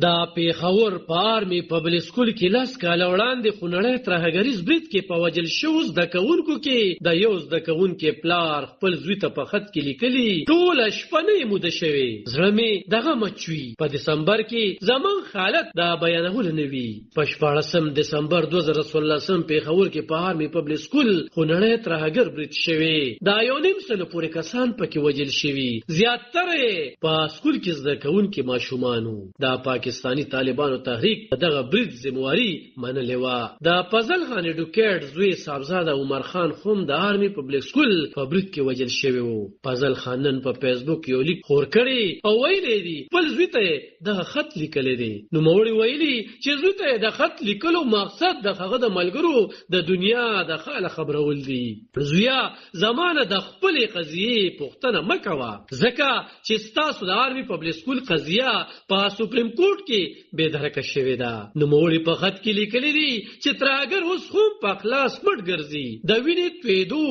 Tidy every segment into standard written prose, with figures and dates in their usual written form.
دا پیښور په آرمي پبلک سکول کې 10 کاله وړاندې خونړی ترهګریز برید کې په وجل شو زده کوونکو کې د یو زده کوونکي پلار خپل زوی ته په خط کې لیکلي ټوله شپه نه موده شوې زړه مې دغه مچوي په دسمبر کې زمون حالت دا بیانول نه وي په 14 دسمبر 2016 پیښور کې په آرمي پبلک سکول خونړی ترهګر برید شوی دا یو نیم سل پورې کسان پکې وجل شوي زیاتره په سکول کې زده کوونکي ماشومانو دا پاکستانی طالبانو تحریک دغه برید ذمہواری منلې و د فضل خان اډوکیټ زوی صاحبزاده عمر خان خوم د آرمي پبلک سکول په برید کې وجل شوی و فضل خان نن په فیسبوک یو لیک خور کړی او ویلي دی خپل زوی ته دغه خط لیکلی دی نو موري ویلي چې زوی ته د خط لیکلو مقصد دغه د ملګرو د دنیا د خاله خبرول دی زویا زمانه د خپل قضیه پوښتنه مکوه ځکه چې تاسو د آرمي پبلک سکول قضیه په سپریم کورټ کې به درکه شوې ده نو موري په خط کې لیکلي دي چې ترهګر اوس هم په خلاص مټ ګرځي د وینې تویدو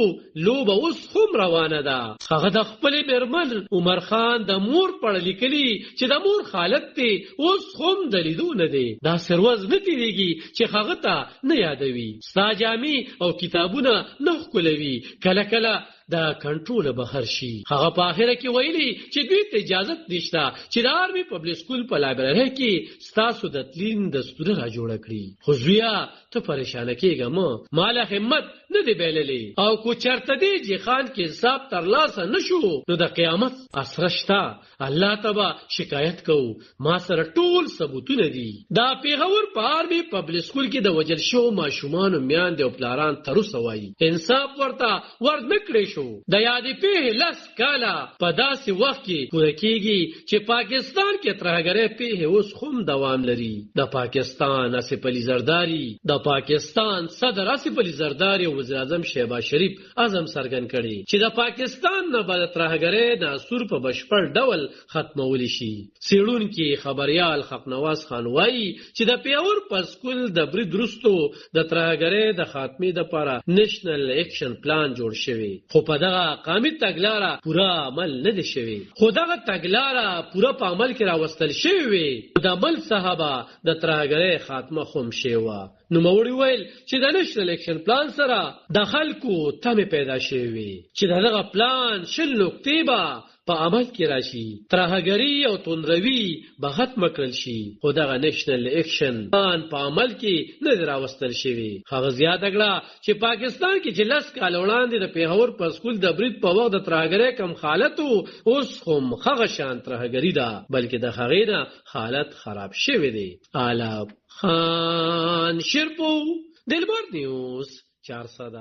لوبه اوس هم روانه ده هغه د خپل میرمن عمر خان د مور پړ لیکلي چې د مور حالت ته اوس هم د لیدو نه دی دا سروز نه تیریږي چې هغه ته نه یادوي ساجامي او کتابونه نه خولوي کله کله دا کنټرول بهر شي هغه په اخره کې ویلي چې دوی ته اجازه نشته چې د آرمي پبلک سکول په لایبرری کې ستاسو د تلین دستور را جوړ کړي خو زویا ته پریشان کېږم مال همت نه دی بیللې او کو چرته دی چې خان کې حساب تر لاسه نشو نو د قیامت اسرشتا الله تبا شکایت کو ما سره ټول ثبوتونه دي دا پیغور په آرمي پبلک سکول کې د وجل شو ماشومان میان دی او پلاران تروسه وایي انصاف ورته ور نکړي شو د یادې په لاس کاله په داسې وخت کې پوره کېږي چې پاکستان کې ترهګرۍ په اوس هم دوام لري د پاکستان آصف علي زرداری د پاکستان صدر آصف علي زرداری او وزیر اعظم شهباز شریف اعظم څرګند کړي چې د پاکستان نه بل ترهګرۍ د اصول په بشپړ ډول ختمول شي سیړونکي خبريال حق نواز خان وایي چې د پیور په سکول د برید وروسته د ترهګرۍ د خاتمې لپاره نېشنل اکشن پلان جوړ شوی خو په دغه قامي تګلاره پورا عمل نه دی شوی خو دغه تګلاره پورا په عمل کې راوستل شوی وي د عمل صحابه د ترهګرۍ خاتمه هم شوی نو موري ویل چې د نېشنل اکشن پلان سره د خلکو تمه پیدا شوی چې دغه پلان شل نقطې به په عمل کې راشي ترهګری او توندروي به ختم کړل شي خو دغه نېشنل اکشن پلان په عمل کې نه راوستل شوی هغه زیاته کړه چې پاکستان کې چې 10 کال وړاندې د پیښور په سکول د برید په وخت د ترهګری کم حالت اوس هم هغه شان ترهګری ده بلکې د هغې نه حالت خراب شوی دی اعلی خان شرپو دلبر نیوز 400